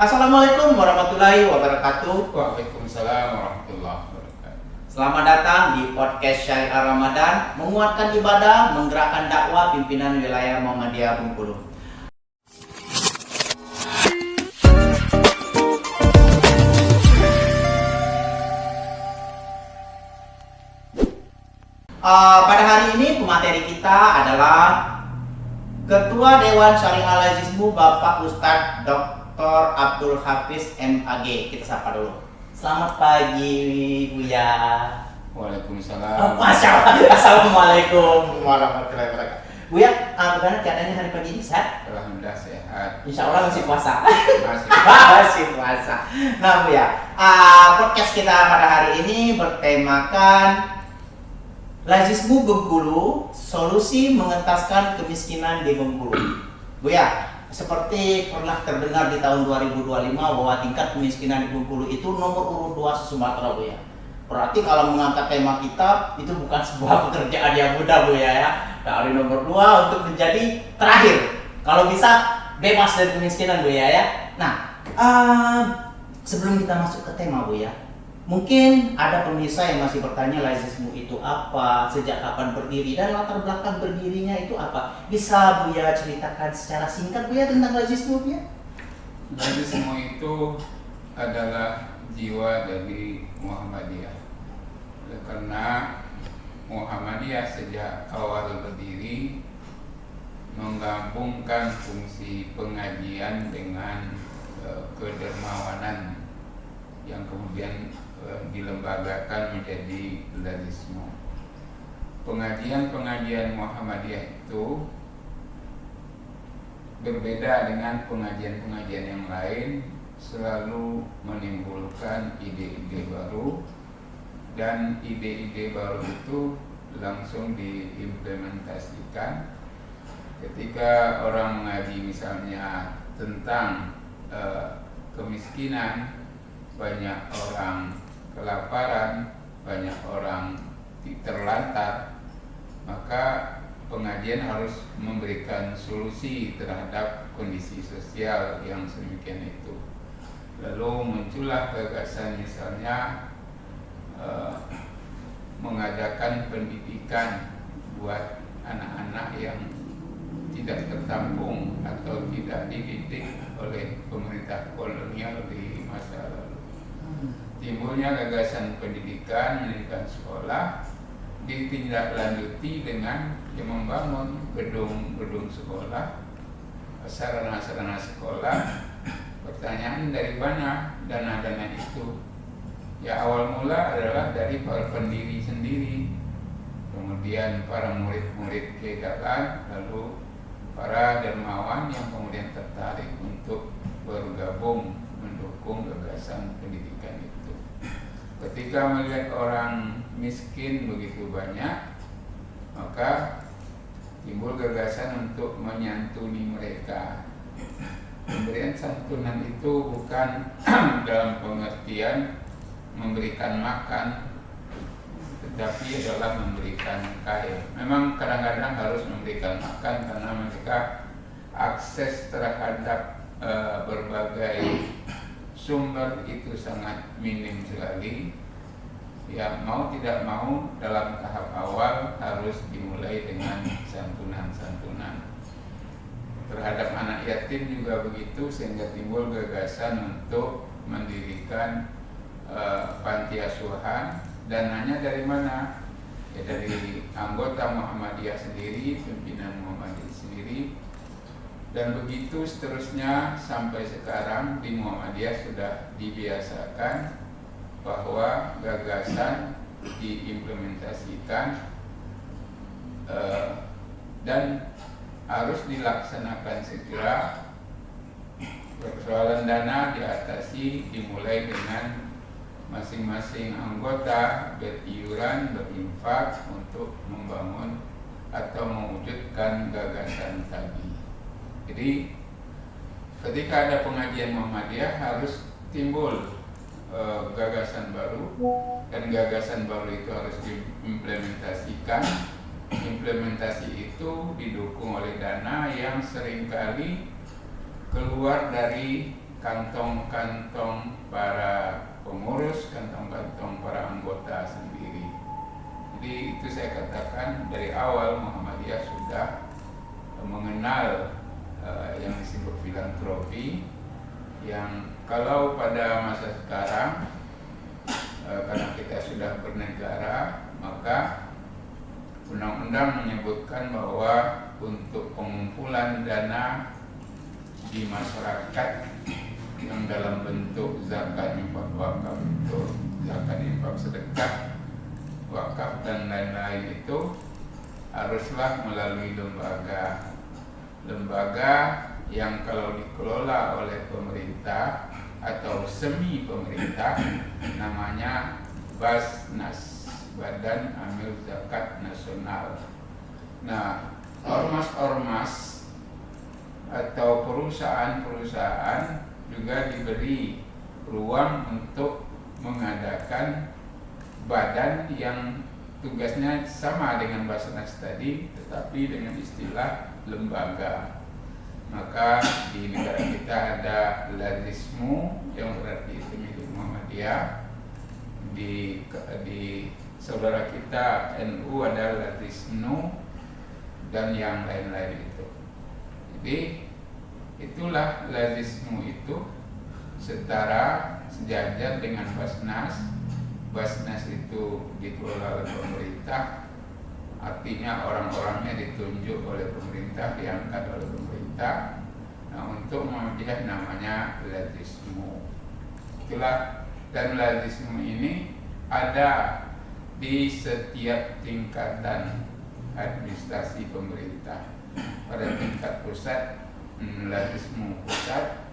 Assalamualaikum warahmatullahi wabarakatuh. Waalaikumsalam warahmatullahi wabarakatuh. Selamat datang di podcast Syariah Ramadan, menguatkan ibadah, menggerakkan dakwah pimpinan wilayah Muhammadiyah Bengkulu. Pada hari ini pemateri kita adalah Ketua Dewan Syariah Al-Azizmu Bapak Ustadz Dr. Abdul Hafiz MAG. Kita sapa dulu. Selamat pagi Buya. Waalaikumsalam. Masya Allah. Assalamualaikum warahmatullahi wabarakatuh. Buya, bagaimana keadaannya hari pagi ini? Sehat? Alhamdulillah sehat. Insya Allah masih puasa. Masih. Masih puasa. Nah Buya, podcast kita pada hari ini bertemakan Lazismu Bengkulu, solusi mengentaskan kemiskinan di Bengkulu. Buya, seperti pernah terdengar di tahun 2025 bahwa tingkat kemiskinan di Bengkulu itu nomor urut 2 se-Sumatera, Buya. Berarti kalau mengangkat tema kita itu bukan sebuah pekerjaan yang mudah, Buya ya. Dari nomor 2 untuk menjadi terakhir. Kalau bisa bebas dari kemiskinan, Buya ya. Nah, sebelum kita masuk ke tema, Buya, mungkin ada pemirsa yang masih bertanya Lazismu itu apa, sejak kapan berdiri, dan latar belakang berdirinya itu apa. Bisa Buya ceritakan secara singkat Buya tentang Lazismu, Buya? Lazismu itu adalah jiwa dari Muhammadiyah. Karena Muhammadiyah sejak awal berdiri menggabungkan fungsi pengajian dengan kedermawanan yang kemudian dilembagakan menjadi Lazismu. Pengajian Muhammadiyah itu berbeda dengan pengajian yang lain, selalu menimbulkan ide-ide baru, dan ide-ide baru itu langsung diimplementasikan. Ketika orang mengaji misalnya tentang kemiskinan, banyak orang kelaparan, banyak orang terlantar, maka pengajian harus memberikan solusi terhadap kondisi sosial yang sedemikian itu. Lalu muncullah gagasan misalnya mengadakan pendidikan buat anak-anak yang tidak tertampung atau tidak dididik oleh pemerintah kolonial di masa lalu. Timbulnya gagasan pendidikan sekolah ditindaklanjuti dengan membangun gedung-gedung sekolah, sarana-sarana sekolah. Pertanyaan, dari mana dana-dana itu? Ya, awal mula adalah dari para pendiri sendiri, kemudian para murid-murid kejalan, lalu para dermawan yang kemudian tertarik untuk bergabung mendukung gagasan pendidikan itu. Ketika melihat orang miskin begitu banyak, maka timbul gagasan untuk menyantuni mereka. Pemberian santunan itu bukan dalam pengertian memberikan makan, tetapi adalah memberikan kain. Memang kadang-kadang harus memberikan makan karena mereka akses terhadap berbagai sumber itu sangat minim sekali. Ya, mau tidak mau dalam tahap awal harus dimulai dengan santunan-santunan. Terhadap anak yatim juga begitu, sehingga timbul gagasan untuk mendirikan panti asuhan. Dananya dari mana? Ya, dari anggota Muhammadiyah sendiri, pimpinan Muhammadiyah sendiri, dan begitu seterusnya sampai sekarang di Muhammadiyah sudah dibiasakan bahwa gagasan diimplementasikan dan harus dilaksanakan segera. Persoalan dana diatasi dimulai dengan masing-masing anggota beriuran, berinfak untuk membangun atau mewujudkan gagasan tadi. Jadi ketika ada pengajian Muhammadiyah harus timbul gagasan baru, dan gagasan baru itu harus diimplementasikan. Implementasi itu didukung oleh dana yang seringkali keluar dari kantong-kantong para pengurus, kantong-kantong para anggota sendiri. Jadi itu saya katakan dari awal Muhammadiyah sudah mengenal yang disebut filantropi, yang kalau pada masa sekarang karena kita sudah bernegara, maka undang-undang menyebutkan bahwa untuk pengumpulan dana di masyarakat yang dalam bentuk zakat, infak, wakaf, itu zakat, infak, sedekah, wakaf dan lain-lain itu haruslah melalui lembaga yang kalau dikelola oleh pemerintah atau semi pemerintah, namanya Basnas, Badan Amil Zakat Nasional. Nah, ormas-ormas atau perusahaan-perusahaan juga diberi ruang untuk mengadakan badan yang tugasnya sama dengan Basnas tadi, tetapi dengan istilah lembaga. Maka di negara kita ada Lazismu yang berarti itu milik Muhammadiyah. Di saudara kita NU ada Lazisnu dan yang lain-lain itu. Jadi itulah Lazismu itu setara sejajar dengan Basnas. Basnas itu dikelola oleh pemerintah, artinya orang-orangnya ditunjuk oleh pemerintah, diangkat oleh pemerintah. Nah, untuk Muhammadiyah namanya Lazismu. Itulah, dan Lazismu ini ada di setiap tingkatan administrasi pemerintah. Pada tingkat pusat, Lazismu pusat,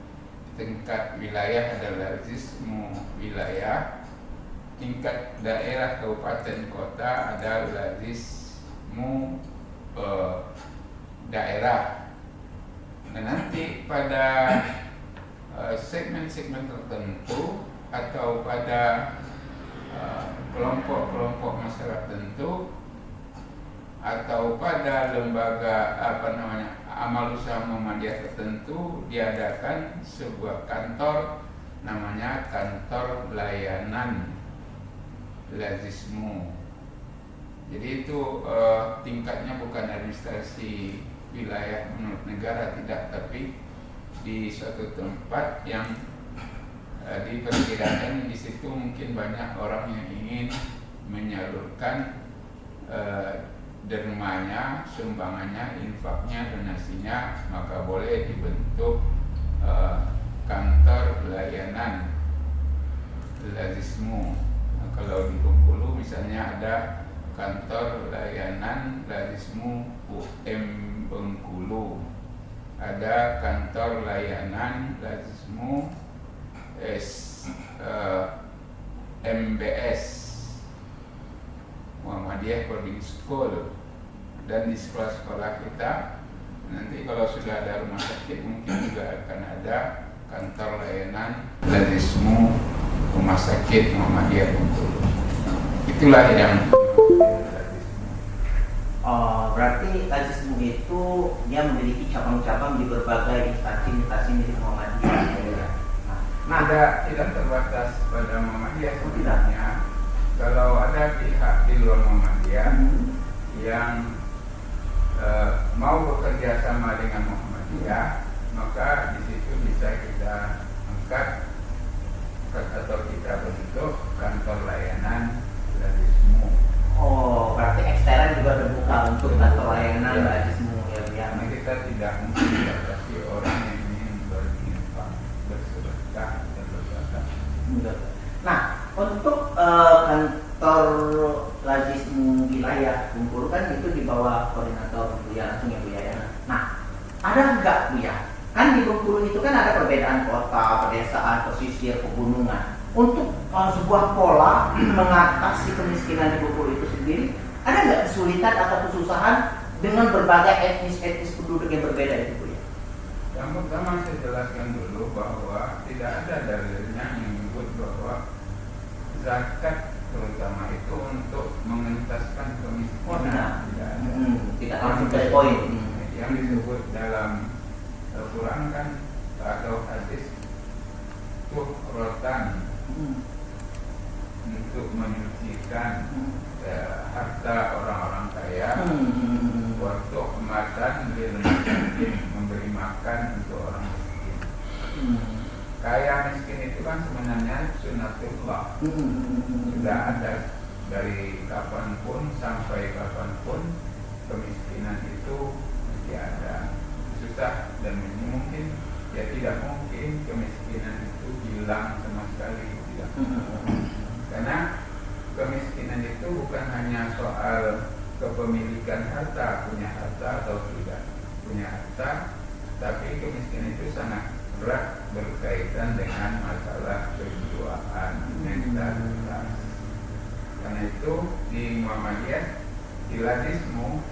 tingkat wilayah ada Lazismu wilayah, tingkat daerah, kabupaten, kota ada Lazismu daerah. Dan nanti pada segmen-segmen tertentu atau pada kelompok-kelompok masyarakat tertentu atau pada lembaga amal usaha Muhammadiyah tertentu diadakan sebuah kantor, namanya kantor layanan Lazismu. Jadi itu tingkatnya bukan administrasi wilayah menurut negara, tidak, tapi di suatu tempat yang diperkirakan di situ mungkin banyak orang yang ingin menyalurkan dermanya, sumbangannya, infaknya, donasinya, maka boleh dibentuk kantor layanan Lazismu. Nah, kalau di Bengkulu misalnya ada kantor layanan Lazismu UM Bengkulu, ada kantor layanan Lazismu MBS, Muhammadiyah Boarding School. Dan di sekolah-sekolah kita nanti kalau sudah ada rumah sakit mungkin juga akan ada kantor layanan Lazismu Rumah Sakit Muhammadiyah Bengkulu. Itulah yang berarti Lazismu itu dia memiliki cabang-cabang di berbagai instansi milik Muhammadiyah. Nah, tidak terbatas pada Muhammadiyah sebenarnya. Kalau ada pihak di luar Muhammadiyah yang mau bekerja sama dengan Muhammadiyah, maka di situ bisa kita angkat atau kita bentuk kantor layanan Lazismu. Oh, berarti eksternal juga terbuka untuk kantor layanan Lazismu ya. Karena kita tidak mungkin membatasi orang yang ingin berinfak, bersedekah dan berzakat. Nah, untuk kantor Lazismu wilayah Bengkulu kan itu di bawah koordinator Buya langsung ya Buya ya. Nah, ada enggak Buya? Kan di Bengkulu itu kan ada perbedaan kota, pedesaan, pesisir, pegunungan. Untuk sebuah pola mengatasi kemiskinan di Bengkulu itu sendiri, ada nggak kesulitan atau kesusahan dengan berbagai etnis penduduk yang berbeda itu Buya? Yang pertama saya jelaskan dulu bahwa tidak ada dalilnya yang menyebut bahwa zakat terutama itu untuk mengentaskan kemiskinan. Tidak ada. Tidak langsung ke poin. Yang disebut dalam Al-Quran kan atau hadis menempuh rotan untuk menyucikan harta orang-orang kaya, waktu kemasan dia lebih memberi makan untuk orang miskin. Kaya miskin itu kan sebenarnya sunatullah, sudah ada dari kapanpun sampai kapanpun. Kemiskinan itu mesti ada, susah dan mungkin ya tidak mungkin kemiskinan itu hilang sama sekali, tidak. Karena kemiskinan itu bukan hanya soal kepemilikan harta, punya harta atau tidak punya harta, tapi kemiskinan itu sangat erat berkaitan dengan masalah kejiwaan, mentalitas. Karena itu di Muhammadiyah, di Lazismu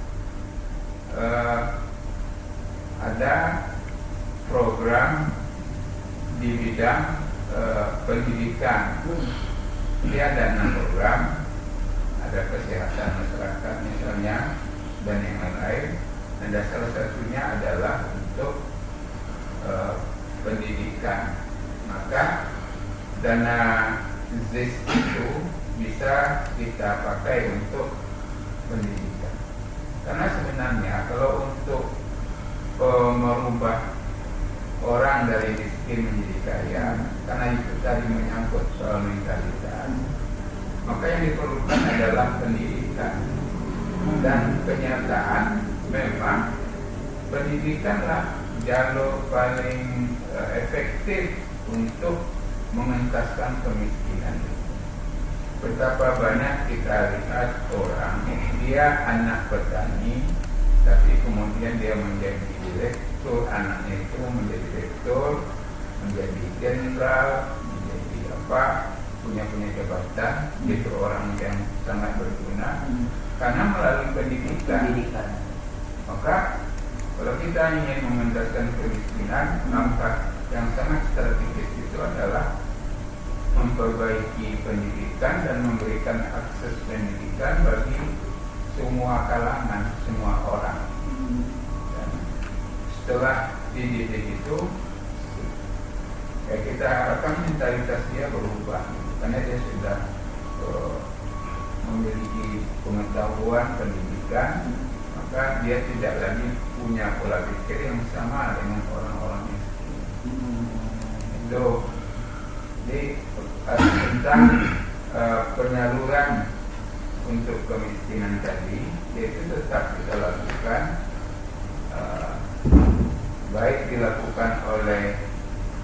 ada program di bidang pendidikan. Dia ada 6 program, ada kesehatan masyarakat misalnya dan yang lain-lain. Dan salah satunya adalah untuk pendidikan. Maka dana ZIS itu bisa kita pakai untuk pendidikan. Karena sebenarnya kalau untuk merubah orang dari miskin menjadi kaya, karena itu tadi menyangkut soal mentalitas, maka yang diperlukan adalah pendidikan. Dan kenyataan memang pendidikanlah jalur paling efektif untuk mengentaskan kemiskinan. Betapa banyak kita lihat orang, dia anak petani, tapi kemudian dia menjadi direktur, anaknya itu menjadi direktur, menjadi jenderal, menjadi apa, punya jabatan, itu orang yang sangat berguna karena melalui pendidikan. Maka kalau kita ingin mengentaskan kemiskinan, langkah yang sangat strategis itu adalah memperbaiki pendidikan dan memberikan akses pendidikan bagi semua kalangan, semua orang. Dan setelah dididik itu, ya kita harapkan mentalitas dia berubah, karena dia sudah memiliki pengetahuan pendidikan, maka dia tidak lagi punya pola pikir yang sama dengan orang-orang miskin. Itu jadi tentang penyaluran untuk kemiskinan tadi, yaitu tetap kita lakukan, baik dilakukan oleh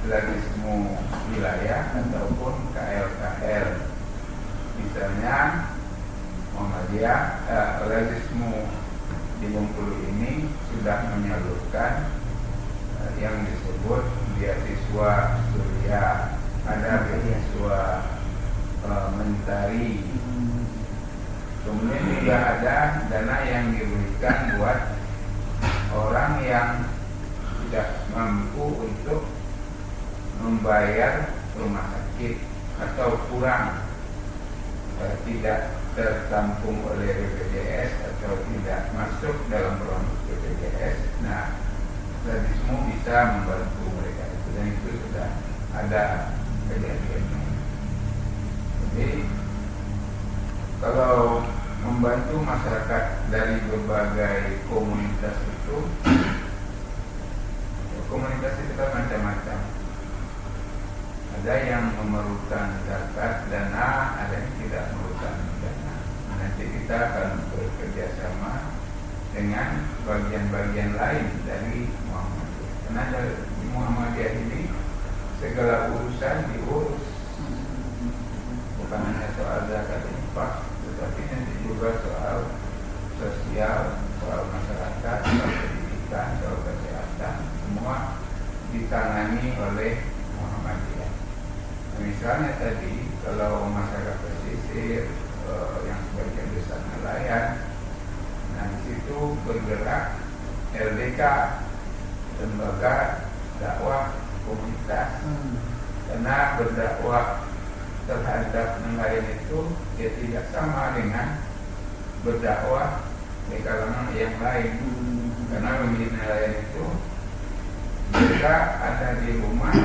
Lazismu wilayah ataupun KL. Misalnya Muhammadiyah, Lazismu di Bengkulu ini sudah menyalurkan yang disebut beasiswa Surya, ada beasiswa mentari. Kemudian juga ada dana yang diberikan buat orang yang tidak mampu untuk membayar rumah sakit atau kurang, tidak tertampung oleh BPJS atau tidak masuk dalam program BPJS. Nah, Lazismu bisa membantu mereka itu, dan itu sudah ada kejadiannya. Jadi kalau membantu masyarakat dari berbagai komunitas itu, komunitas itu kan macam-macam. Ada yang memerlukan zakat dana, ada yang tidak memerlukan dana. Nanti kita akan bekerja sama dengan bagian-bagian lain dari Muhammadiyah. Karena dari Muhammadiyah ini segala urusan diurus, bukan hanya soal zakat infak, tetapi nanti juga soal sosial, soal masyarakat, soal pendidikan, soal kesehatan, semua ditangani oleh Muhammadiyah. Misalnya tadi kalau masyarakat pesisir yang sebagian besar nelayan, nah di situ bergerak LDK, lembaga dakwah komunitas, karena berdakwah terhadap nelayan itu ya tidak sama dengan berdakwah di kalangan yang lain. Karena bagi nelayan itu mereka ada di rumah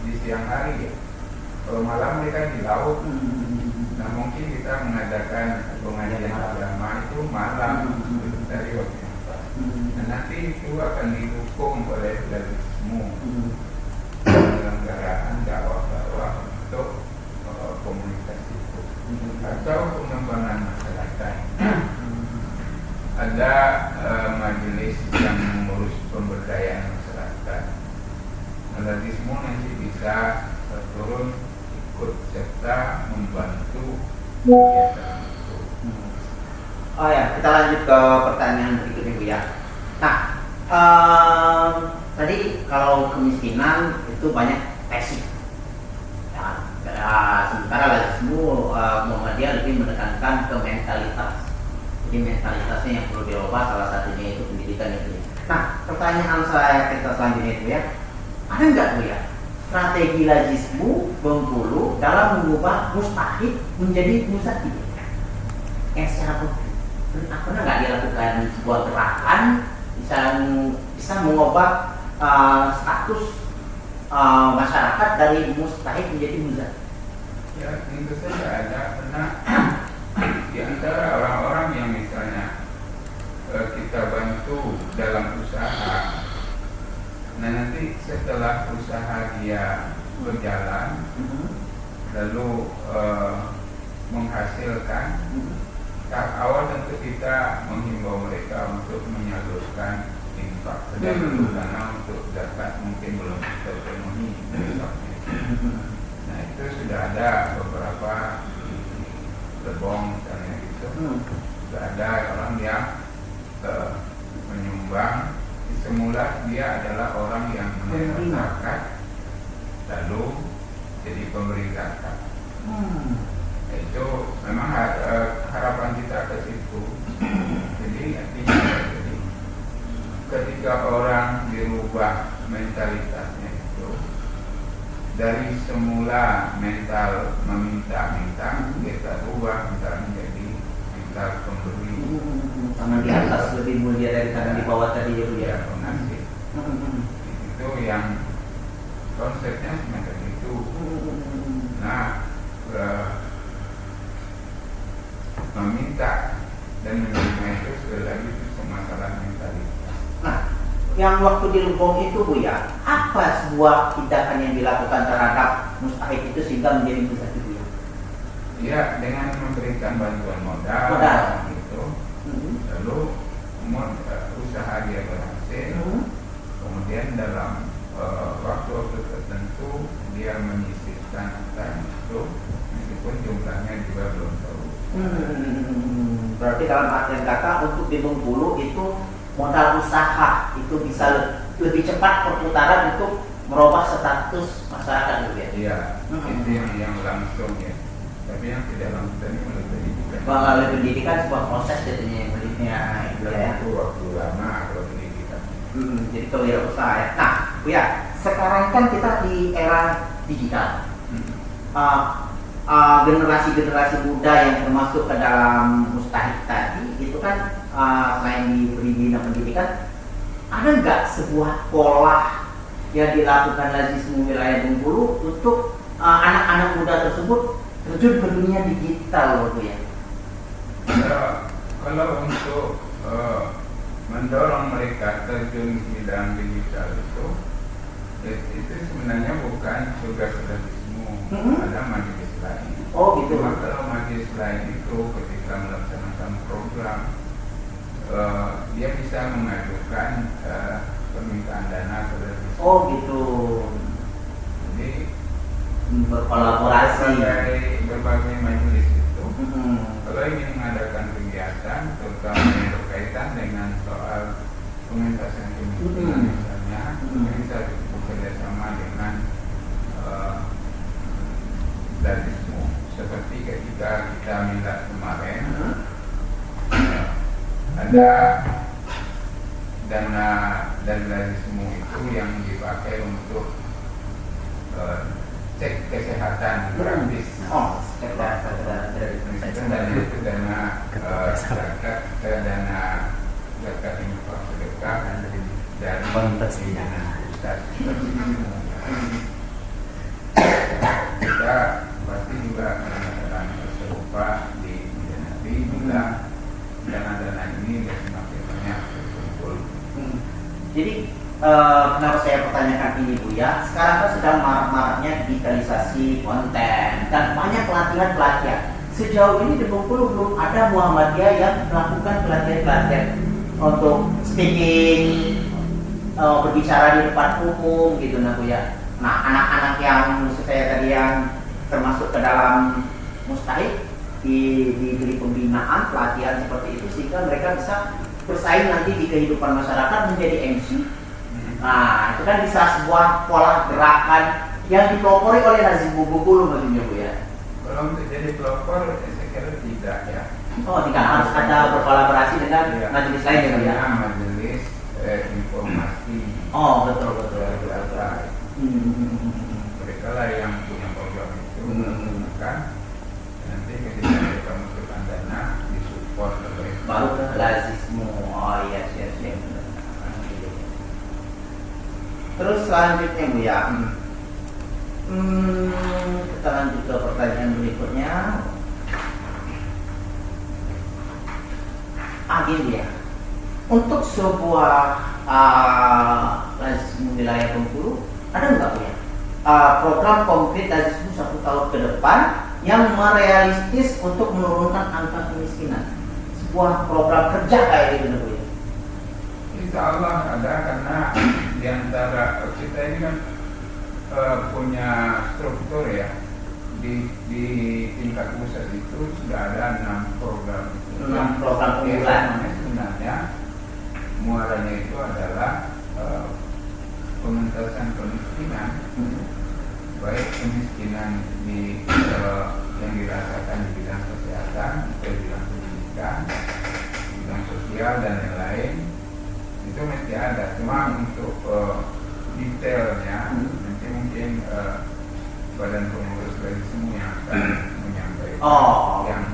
di siang hari ya. Kalau malam mereka di laut. Nah mungkin kita mengadakan pengajian agama itu malam dari waktu yang pas. Nah nanti itu akan didukung oleh semua penyelenggaraan dakwah-dakwah untuk komunitas itu atau pengembangan masyarakat. Ada majelis yang mengurus pemberdayaan masyarakat. Radismu nanti bisa turun ikut serta membantu kegiatan itu. Oh ya, kita lanjut ke pertanyaan berikutnya Bu ya. Nah, tadi kalau kemiskinan itu banyak tesis. Sementara Lazismu Muhammadiyah lebih menekankan ke mentalitas. Jadi mentalitasnya yang perlu dirubah, salah satunya itu pendidikan itu. Nah, pertanyaan saya kita selanjutnya itu ya, ada nggak Bu ya strategi Lazismu Bengkulu dalam mengubah mustahid menjadi mustahid? Yang secara konkret pernah nggak dilakukan sebuah gerakan bisa mengubah status masyarakat dari mustahid menjadi mustahid? Ya tentu saja ada, karena di antara orang-orang yang misalnya kita bantu dalam usaha, nah nanti setelah usaha dia berjalan lalu menghasilkan, awal tentu kita menghimbau mereka untuk menyalurkan infak sedang karena untuk zakat mungkin belum terpenuhi infaknya. Nah itu sudah ada beberapa lebong misalnya gitu, sudah ada orang yang menyumbang. Semula dia adalah orang yang menerima zakat lalu jadi pemberi zakat. Itu memang harapan kita ke situ. Jadi artinya jadi ketika orang dirubah mentalitasnya itu dari semula mental meminta-minta, kita rubah menjadi mental pemberi. Tangan di atas lebih mulia dari tangan di bawah tadi ya Bu ya. Pengasih. Itu yang konsepnya semacam itu. Nah, meminta dan menerima itu sekali lagi itu masalah mentalitas. Nah, yang waktu di Lebong itu Bu ya, apa sebuah tindakan yang dilakukan terhadap mustahid itu sehingga menjadi mustahid Bu ya? Ya, dengan memberikan bantuan modal. Gitu. Lalu usaha dia berhasil, kemudian dalam waktu tertentu dia menyisihkan anggaran itu meskipun jumlahnya juga belum tahu. Berarti dalam artian kata untuk di Bengkulu itu modal usaha itu bisa lebih cepat perputaran untuk merubah status masyarakat gitu ya? Iya, itu yang langsung ya. Tapi yang tidak langsung ini menurut pendidikan. Melalui pendidikan sebuah proses jadinya yang pendidikannya ya. Itu waktu lama kalau pendidikan. Jadi kewirausahaan ya. Nah, Bu ya, sekarang kan kita di era digital. Generasi-generasi muda yang termasuk ke dalam mustahid tadi itu kan selain diberi bina pendidikan, ada nggak sebuah pola yang dilakukan Lazismu wilayah Bengkulu untuk anak-anak muda tersebut terjun ke dunia digital Bu ya? Kalau untuk mendorong mereka terjun di bidang digital itu sebenarnya bukan tugas Lazismu, ada majelis lain. Oh gitu. Cuma kalau majelis lain itu ketika melaksanakan program dia bisa mengajukan permintaan dana ke Lazismu. Oh gitu. Jadi berkolaborasi berbagai majelis itu kalau ingin mengadakan kegiatan terutama yang berkaitan dengan soal pengentasan kemiskinan misalnya, bisa bekerja sama dengan Lazismu seperti ketika kita minta kemarin ada dana dari Lazismu itu yang dipakai untuk cek kesehatan gratis. Oh, kesehatan gratis. Dan itu dana zakat, dana zakat infak sedekah dari Pantas dana pusat. kenapa saya pertanyakan ini Bu ya? Sekarang kan sedang marak-maraknya digitalisasi konten dan banyak pelatihan-pelatihan. Sejauh ini di Bengkulu belum ada Muhammadiyah yang melakukan pelatihan-pelatihan untuk speaking, berbicara di depan umum gitu nah Bu ya. Nah anak-anak yang maksud saya tadi yang termasuk ke dalam mustahik diberi pembinaan pelatihan seperti itu sehingga mereka bisa bersaing nanti di kehidupan masyarakat menjadi MC. Nah itu kan bisa sebuah pola gerakan yang dipelopori oleh Nazim Bengkulu maksudnya Bu ya. Kalau untuk jadi pelopor, saya kira tidak ya. Oh tidak, harus ada berkolaborasi dengan Ya, majelis lain ya Bu ya. majelis informasi. Oh betul betul. Mereka lah yang punya program itu menentukan. Nanti ketika mereka membutuhkan dana disupport oleh Baru lazismu. Oh iya siap. Terus selanjutnya Bu ya. Kita lanjut ke pertanyaan berikutnya. Gini ya. Untuk sebuah lazismu wilayah Bengkulu ada nggak Bu ya? Program konkret lazismu 1 tahun ke depan yang merealistis untuk menurunkan angka kemiskinan. Sebuah program kerja kayak gitu Bu ya. Insya Allah ada, karena diantara kita ini kan punya struktur ya, di tingkat pusat itu sudah ada 6 program itu. 6 program unggulan. Sebenarnya muaranya itu adalah pengentasan kemiskinan, baik kemiskinan yang dirasakan di bidang kesehatan, di bidang pendidikan, di bidang sosial dan lain-lain, itu mesti ada. Cuma untuk detailnya nanti mungkin badan pengurus lazismu yang akan menyampaikan. Yang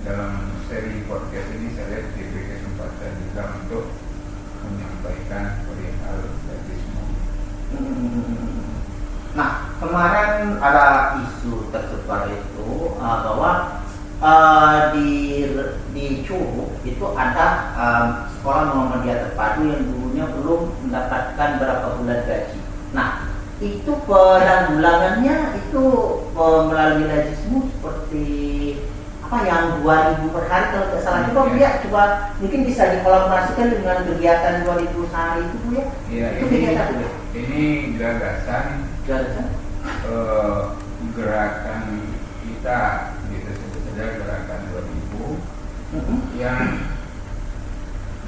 dalam seri podcast ini saya lihat diberi kesempatan juga untuk menyampaikan perihal lazismu. Nah kemarin ada isu tersebar itu bahwa di Curug itu ada sekolah Muhammadiyah terpadu yang dulunya belum mendapatkan berapa bulan gaji. Nah itu penanggulangannya itu melalui lazismu seperti apa yang 2.000 per hari kalau tidak salah. Coba Bu ya, coba mungkin bisa dikolaborasikan dengan kegiatan 2.000 sehari itu Bu ya. Iya, Itu kegiatan Bu ya. ini gagasan gerakan kita, gitu sebut saja gerakan 2000 yang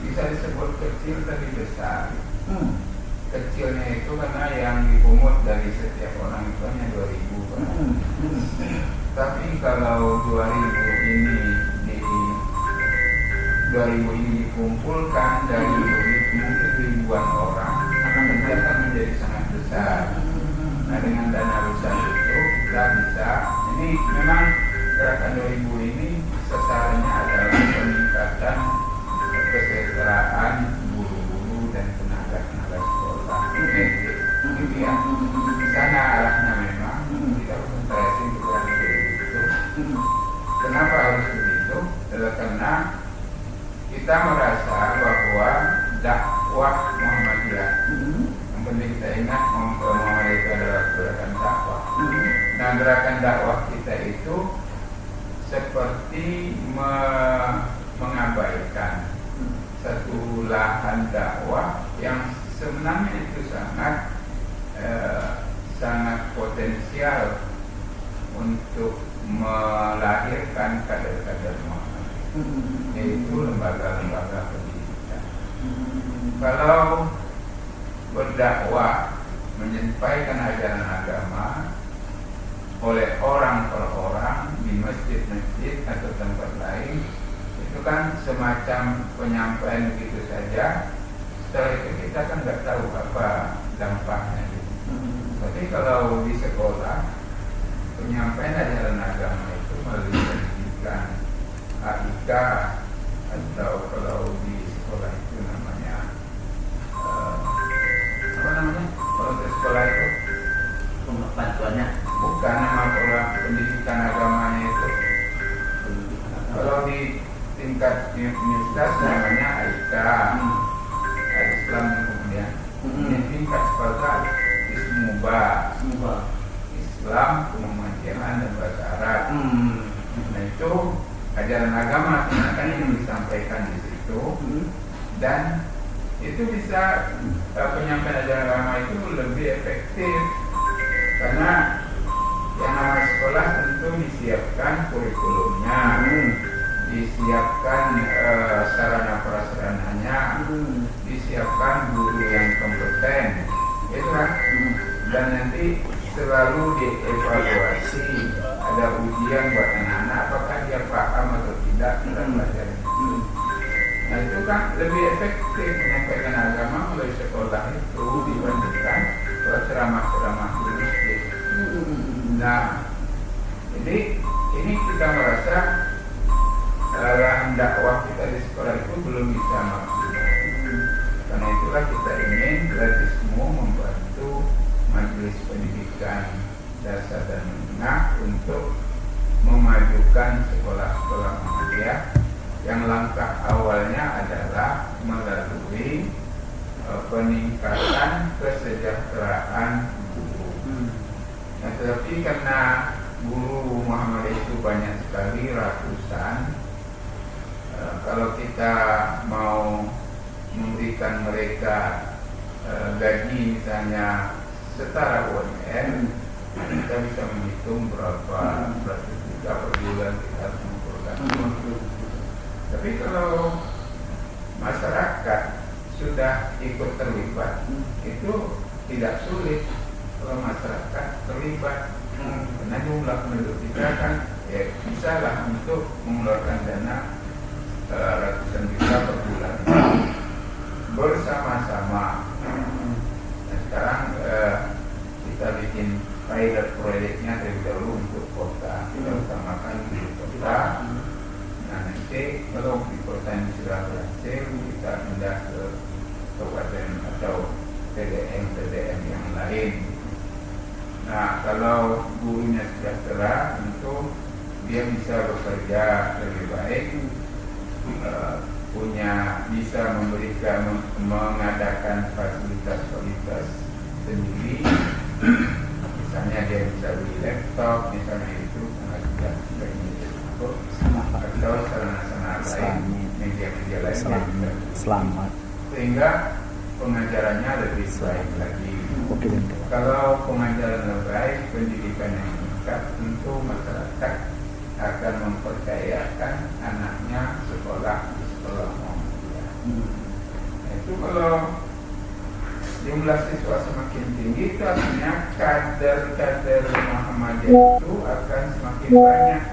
bisa disebut kecil tapi besar. Kecilnya itu karena yang dipungut dari setiap orang itu hanya 2.000 kan. Tapi kalau 2.000 ini dikumpulkan dari mungkin ribuan orang, akan menjadi sangat besar. Nah dengan dana besar itu kita bisa, ini memang gerakan 2000 ini sasarannya adalah peningkatan kesejahteraan guru-guru dan tenaga-tenaga sekolah. Gitu ya. Di sana arahnya memang kita konsentrasi untuk gerakan itu. Kenapa harus begitu? Karena kita merasa bahwa dakwah Muhammadiyah, yang penting kita ingat Muhammadiyah itu adalah gerakan dakwah. Nah gerakan dakwah kita itu seperti mengabaikan satu lahan dakwah yang sebenarnya itu sangat potensial untuk melahirkan kader-kader Muhammadiyah, yaitu lembaga-lembaga pendidikan. Kalau berdakwah menyampaikan ajaran agama oleh orang per orang di masjid-masjid atau tempat lain, itu kan semacam penyampaian begitu saja. Setelah itu kita kan nggak tahu apa dampaknya. Tapi kalau di sekolah penyampaian ajaran agama itu melalui pendidikan AIK, atau kalau di sekolah itu namanya apa namanya? Kalau di sekolah itu bantuannya bukan nama pola pendidikan agamanya itu. Kalau di tingkat universitas namanya AIK, Islam kemudian. Islam, Muhammadiyah dan bahasa Arab. Nah itu ajaran agama sebenarnya yang disampaikan di situ, dan itu bisa penyampaian ajaran agama itu lebih efektif karena yang namanya sekolah tentu disiapkan kurikulumnya, disiapkan sarana prasarananya, disiapkan guru yang kompeten, itu kan, dan nanti selalu dievaluasi, ada ujian buat anak-anak apakah dia paham atau tidak dalam pelajaran itu. Nah itu kan lebih efektif menyampaikan agama melalui sekolah itu dibandingkan ceramah-ceramah di masjid. Nah, jadi ini kita merasa dalam dakwah kita di sekolah itu belum bisa maksimal. Karena itulah kita ingin Lazismu membantu Majelis Pendidikan Dasar dan Menengah untuk memajukan sekolah-sekolah Muhammadiyah yang langkah awalnya adalah melalui peningkatan kesejahteraan guru. Nah, tetapi karena guru Muhammadiyah itu banyak sekali, ratusan, kalau kita mau memberikan mereka gaji misalnya setara UMR, kita bisa menghitung berapa ratus juta per bulan kita harus mengumpulkan. Tapi kalau masyarakat sudah ikut terlibat, itu tidak sulit kalau masyarakat terlibat, karena jumlah penduduk kita kan bisa lah untuk mengeluarkan dana ratusan juta per bulan bersama-sama. Nah, sekarang kita bikin pilot proyeknya dari dahulu untuk kota, kita utamakan di kota. Nah nanti kalau di kota ini sudah berhasil, kita pindah ke kabupaten atau TDM yang lain. Nah kalau gurunya sejahtera, tentu dia bisa bekerja lebih baik, bisa mengadakan fasilitas sendiri. Misalnya dia bisa beli laptop, misalnya itu atau sarana-sarana lain, media-media lain, selamat, sehingga pengajarannya lebih baik lagi. Kalau pengajaran lebih baik, pendidikan yang meningkat, tentu masyarakat akan mempercayakan anaknya sekolah Muhammadiyah. Nah, itu kalau jumlah siswa semakin tinggi, itu artinya kader Muhammadiyah itu akan semakin banyak.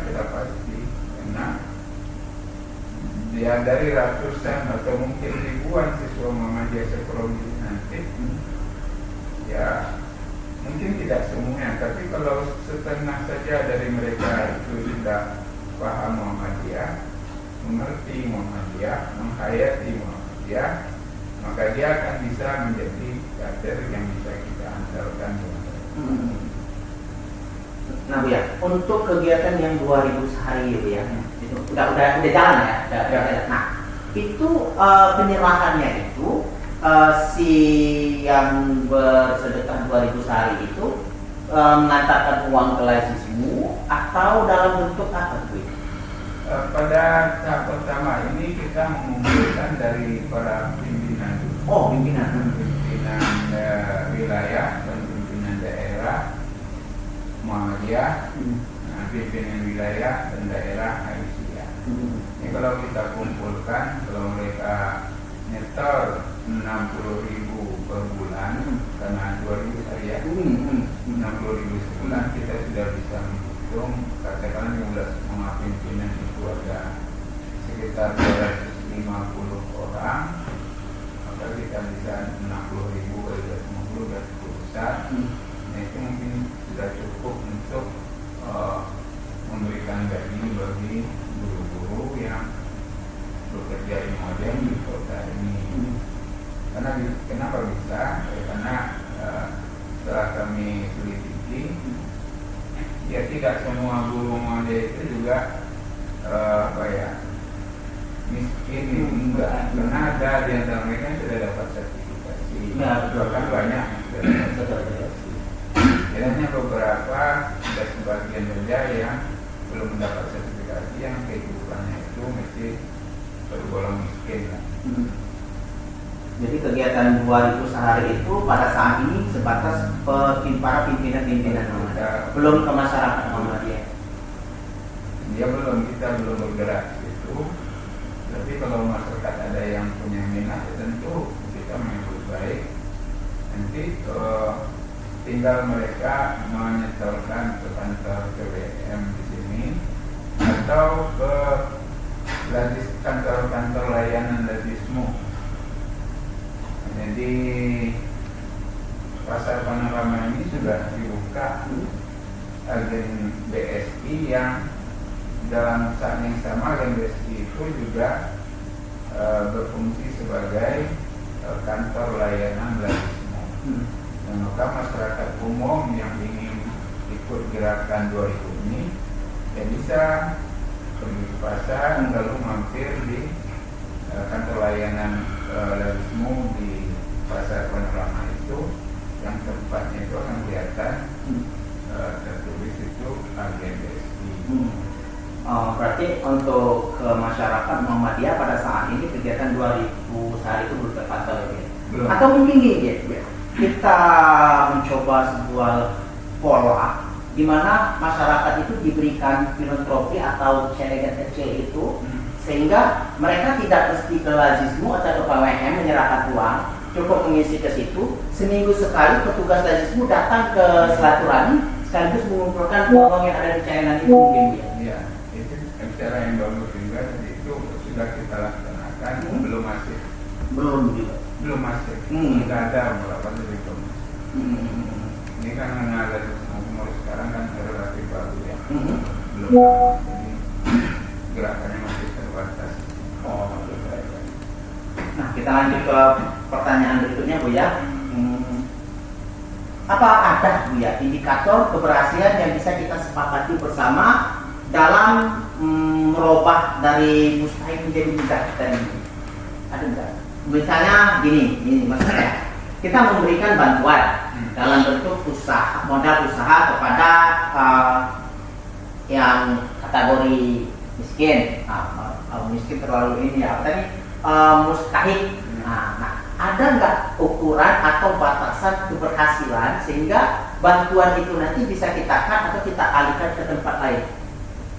Sudah pasti, karena dia dari ratusan atau mungkin ribuan siswa Muhammadiyah sekolah nanti, ya mungkin tidak semuanya, tapi kalau setengah saja dari mereka itu sudah paham Muhammadiyah, mengerti Muhammadiyah, menghayati Muhammadiyah, maka dia akan bisa menjadi kader yang bisa kita andalkan. Nah Bu ya, untuk kegiatan yang 2000 sehari Bu ya, itu udah jalan ya, udah. Nah itu penyerahannya itu si yang bersedekah 2000 sehari itu mengantarkan uang ke Lazismu atau dalam bentuk apa Bu? Pada tahap pertama ini kita mengumpulkan dari para pimpinan. Pimpinan wilayah dan pimpinan daerah Muhammadiyah, pimpinan wilayah dan daerah Aisyah. Ini kalau kita kumpulkan, kalau mereka nyetor 60.000 per bulan, karena 2000 harian, 60.000 sebulan, kita sudah bisa menghitung, katakanlah jumlah semua pimpinan itu ada sekitar 250 orang, maka kita bisa 60.000 kali 250 dan 10 besar. Nah itu mungkin sudah cukup untuk memberikan gaji bagi guru-guru yang bekerja di modern di kota ini. Karena kenapa bisa? Karena setelah kami selidiki, ya tidak semua guru Muhammadiyah itu juga miskin, enggak. Karena ada di antara mereka yang sudah dapat sertifikasi. Bahkan banyak yang sudah dapat sertifikasi. beberapa ada sebagian saja yang belum mendapat sertifikasi yang kehidupannya itu mesti tergolong miskin. Jadi kegiatan 2000 sehari itu pada saat ini sebatas para pimpinan-pimpinan Muhammadiyah, belum ke masyarakat Muhammadiyah. Dia kita belum bergerak itu. Tapi kalau masyarakat ada yang punya minat, tentu kita menyambut baik. Nanti tinggal mereka menyetorkan ke kantor KWM di sini atau ke kantor-kantor layanan Lazismu. Jadi pasar Panorama ini sudah dibuka agen BSI yang dalam saat yang sama agen BSI itu juga berfungsi sebagai kantor layanan Lazismu. Dan maka masyarakat umum yang ingin ikut gerakan 2000 ini ya bisa pergi ke pasar lalu mampir di kantor layanan Lazismu di pasar Panorama itu, yang tempatnya itu akan kelihatan tertulis itu agen BSI. Berarti untuk ke masyarakat Muhammadiyah pada saat ini kegiatan 2000 sehari itu belum terpantau ya? Belum. Atau mungkin gini ya, kita mencoba sebuah pola di mana masyarakat itu diberikan filantropi atau celengan kecil itu, sehingga mereka tidak mesti ke Lazismu atau ke PWM menyerahkan uang, cukup mengisi ke situ. Seminggu sekali petugas Lazismu datang ke silaturahmi sekaligus mengumpulkan uang yang ada di celengan itu mungkin ya. Iya, itu cara yang bagus juga. Jadi itu sudah kita laksanakan. Belum masih. Belum masih. Tidak ada berapa dari itu. Ini kan ada umur sekarang kan relatif baru ya. Belum. Jadi gerakannya masih terbatas. Nah, kita lanjut ke pertanyaan berikutnya, Bu ya. Apa ada, Bu ya, indikator keberhasilan yang bisa kita sepakati bersama dalam merubah dari mustahil menjadi mudah kita ini? Ada enggak? Misalnya gini maksudnya, kita memberikan bantuan dalam bentuk usaha, modal usaha kepada yang kategori miskin, miskin terlalu ini ya, tadi mustahil. Nah, ada nggak ukuran atau batasan keberhasilan sehingga bantuan itu nanti bisa kita cut atau kita alihkan ke tempat lain?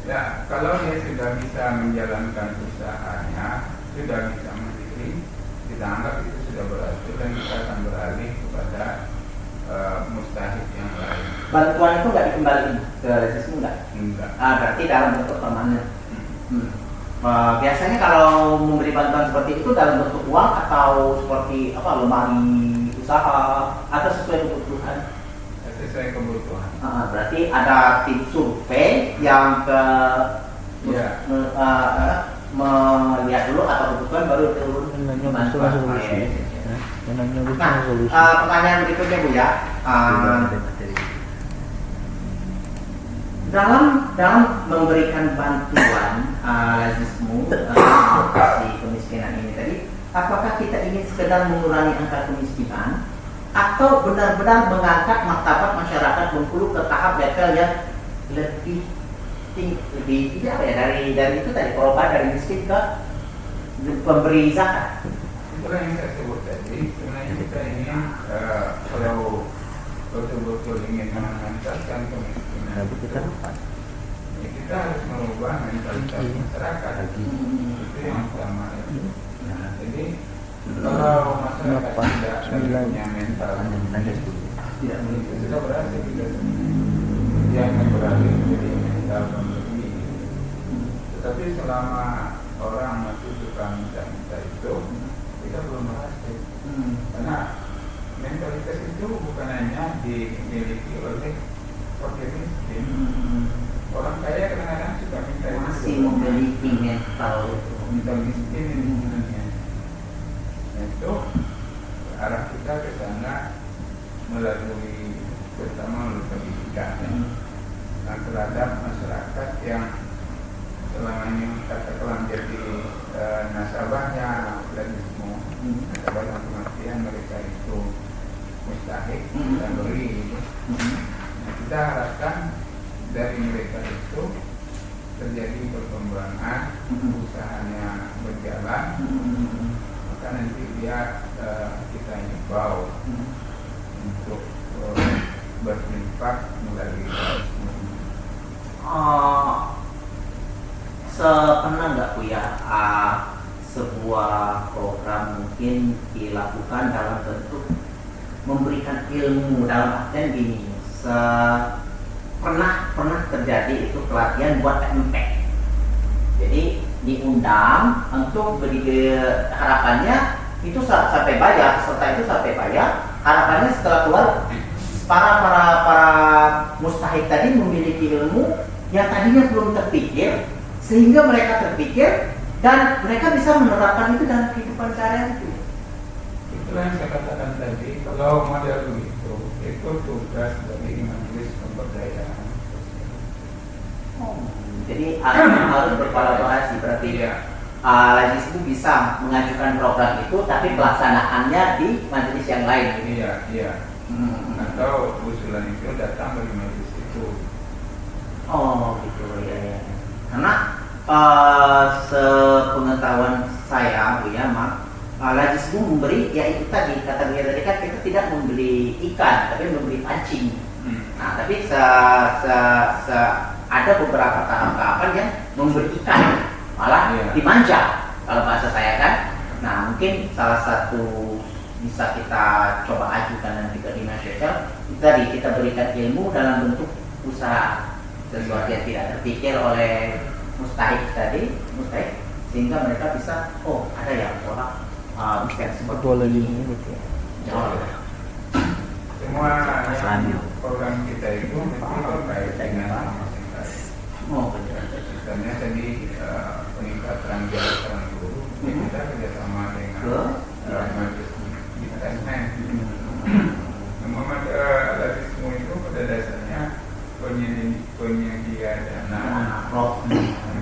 Ya, kalau dia sudah bisa menjalankan usahanya, sudah bisa mandiri, kita anggap itu sudah berhasil dan kita akan beralih kepada mustahil yang lain. Bantuan itu nggak dikembalikan ke Lazismu nggak? Enggak. Berarti dalam bentuk permanen. Biasanya kalau memberi bantuan seperti itu dalam bentuk uang atau seperti apa, lemari usaha atau sesuai kebutuhan? Sesuai kebutuhan. Berarti ada tim survei yang melihat dulu atau kebutuhan baru turun bantuan. Pertanyaan berikutnya, Bu ya. Dalam memberikan bantuan Lazismu si kemiskinan ini tadi, apakah kita ingin sekedar mengurangi angka kemiskinan atau benar-benar mengangkat martabat masyarakat Bengkulu ke tahap level yang lebih tinggi apa ya, dari itu tadi, perubahan dari miskin ke pemberi zakat? Itulah yang saya sebut tadi. Sebenarnya kita ingin kalau betul-betul ingin mengentaskan kemiskinan itu, ya kita harus merubah mentalitas masyarakat. Itu yang utama. Jadi kalau masyarakat tidak punya mental tidak sudah berhasil dia akan beralih menjadi mental pemberi. Tetapi selama orang masih suka minta-minta itu, kita belum berhasil. Karena mentalitas itu bukan hanya dimiliki oleh fakir miskin. Orang kaya kadang-kadang suka minta itu. Masih memiliki mental miskin ini sebenarnya. Itu arah kita ke sana melalui pertama melalui pendidikan terhadap masyarakat yang selama ini katakanlah menjadi nasabahnya Lazismu, nasabah dalam pengertian mereka itu mustahik dan beri. Nah, kita kita harapkan dari mereka itu terjadi perkembangan, usahanya berjalan, maka nanti dia kita himbau untuk berinfak melalui Pernah nggak Buya sebuah program mungkin dilakukan dalam bentuk memberikan ilmu, dalam artian gini, pernah terjadi itu pelatihan buat impact. Jadi diundang untuk harapannya itu sampai bayar, peserta itu sampai bayar. Harapannya setelah keluar para mustahik tadi memiliki ilmu yang tadinya belum terpikir, sehingga mereka terpikir dan mereka bisa menerapkan itu dalam kehidupan sehari-hari itu. Itulah yang saya katakan tadi, kalau model itu tugas dari majelis pemberdayaan. Jadi harus berkolaborasi, berarti Lajismu bisa mengajukan program itu, tapi pelaksanaannya di majelis yang lain. Iya. Atau usulan itu datang dari majelis itu. Oh gitu ya. Karena sepengetahuan saya Lajismu memberi, ya itu tadi kata beliau tadi kan, kita tidak membeli ikan tapi membeli pancing. Nah tapi ada beberapa tahapan yang memberi ikan malah dimanja kalau bahasa saya kan. Nah mungkin salah satu bisa kita coba ajukan nanti ke dinas sosial tadi, kita berikan ilmu dalam bentuk usaha, sesuatu yang tidak terpikir oleh mustahik, sehingga mereka bisa ada ya orang semua program kita itu terkait dengan misalnya tadi peningkatan jabatan guru, kita kerjasama dengan majelis kita. Memang Lajismu itu pada dasarnya penyedia dana untuk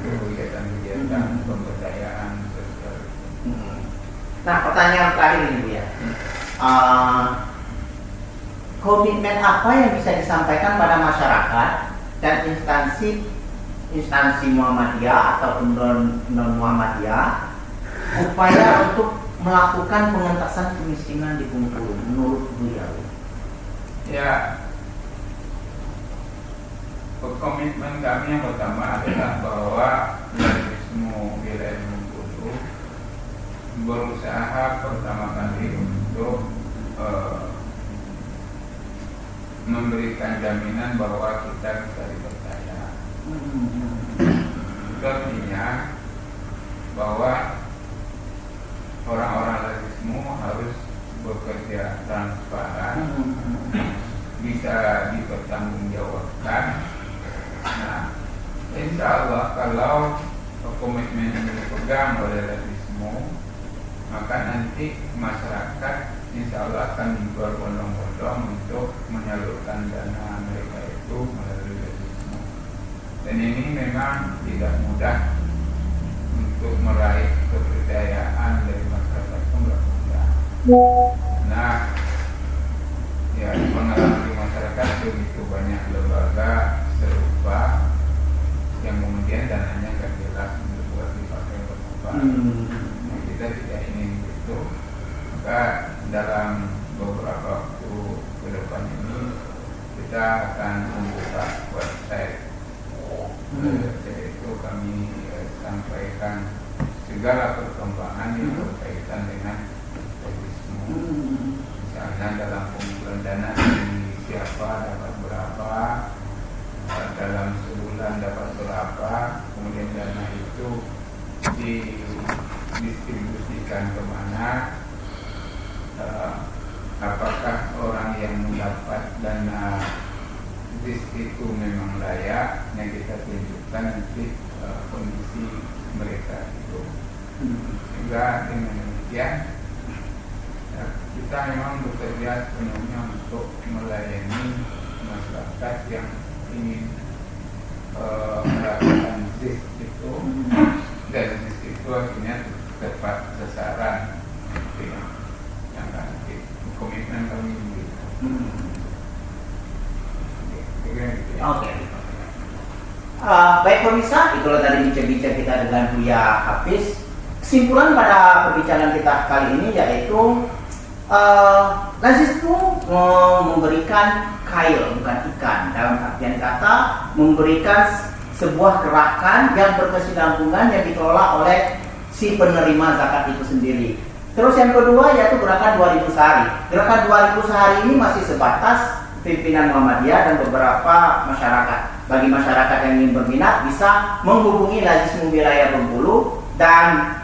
kegiatan pemberdayaan sosial. Nah pertanyaan terakhir ini Bu ya, komitmen apa yang bisa disampaikan pada masyarakat dan instansi Muhammadiyah ataupun non Muhammadiyah upaya untuk melakukan pengentasan kemiskinan di Bengkulu menurut beliau? Ya, komitmen kami yang pertama adalah bahwa semua wilayah Bengkulu berusaha pertama kali untuk memberikan jaminan bahwa kita bisa dipercaya. Itu artinya bahwa orang-orang Lajismu harus bekerja transparan, bisa dipertanggungjawabkan. Nah, insya Allah kalau komitmen ini dipegang oleh Lajismu, maka nanti masyarakat insya Allah akan berbondong-bondong untuk menyalurkan dana mereka itu melalui Lajismu. Dan ini memang tidak mudah untuk meraih kepercayaan dari masyarakat, itu nggak mudah. Nah, ya pengalaman di masyarakat begitu banyak lembaga serupa yang kemudian dananya nggak jelas untuk buat dipakai untuk apa. Nah, kita tidak ingin itu. Maka dalam beberapa waktu ke depan ini kita akan membuka website. Jadi itu kami sampaikan segala perkembangan yang berkaitan dengan Lajismu. Misalnya dalam pengumpulan dana ini siapa dapat berapa, dalam sebulan dapat berapa, kemudian dana itu didistribusikan kemana, apakah orang yang mendapat dana itu memang layak, yang kita tunjukkan nanti kondisi mereka itu. Juga dengan demikian kita memang bekerja sepenuhnya untuk melayani masyarakat yang ingin melakukan ZIS itu, dan ZIS itu akhirnya tepat sasaran. Yang komitmen kami. Terima Oke. Baik pemirsa, itulah tadi bincang-bincang kita dengan Buya Hafiz. Kesimpulan pada perbincangan kita kali ini yaitu lazismu memberikan kail bukan ikan, dalam artian kata memberikan sebuah gerakan yang berkesinambungan yang dikelola oleh si penerima zakat itu sendiri. Terus yang kedua yaitu gerakan 2000 sehari. Gerakan 2000 sehari ini masih sebatas pimpinan Muhammadiyah dan beberapa masyarakat. Bagi masyarakat yang ingin berminat bisa menghubungi Lazismu wilayah Bengkulu. Dan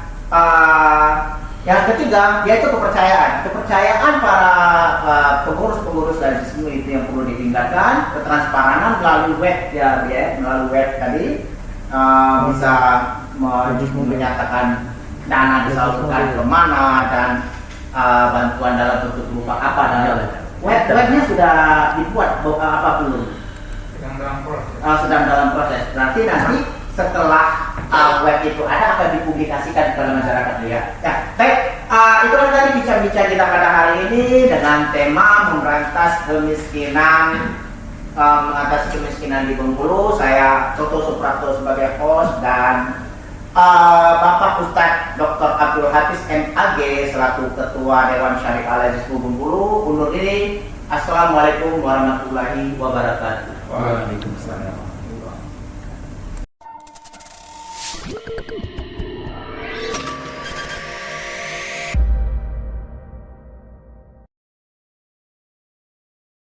yang ketiga yaitu kepercayaan. Kepercayaan para pengurus-pengurus Lazismu itu yang perlu ditingkatkan. Ketransparanan melalui web melalui web tadi bisa menyatakan dana disalurkan kemana dan bantuan dalam bentuk berupa apa dan webnya sudah dibuat apa belum? Sedang dalam proses. Berarti nanti setelah web itu ada akan dipublikasikan kepada masyarakat ya. Ya, baik. Itulah tadi bincang-bincang kita pada hari ini dengan tema memberantas kemiskinan, mengatasi kemiskinan di Bengkulu. Saya Toto Suprapto sebagai host dan Bapak Ustadz Dr. Abdul Hafiz MAG selaku Ketua Dewan Syariah Al-Lazismu Bengkulu undur diri. Assalamualaikum warahmatullahi wabarakatuh. Waalaikumsalam.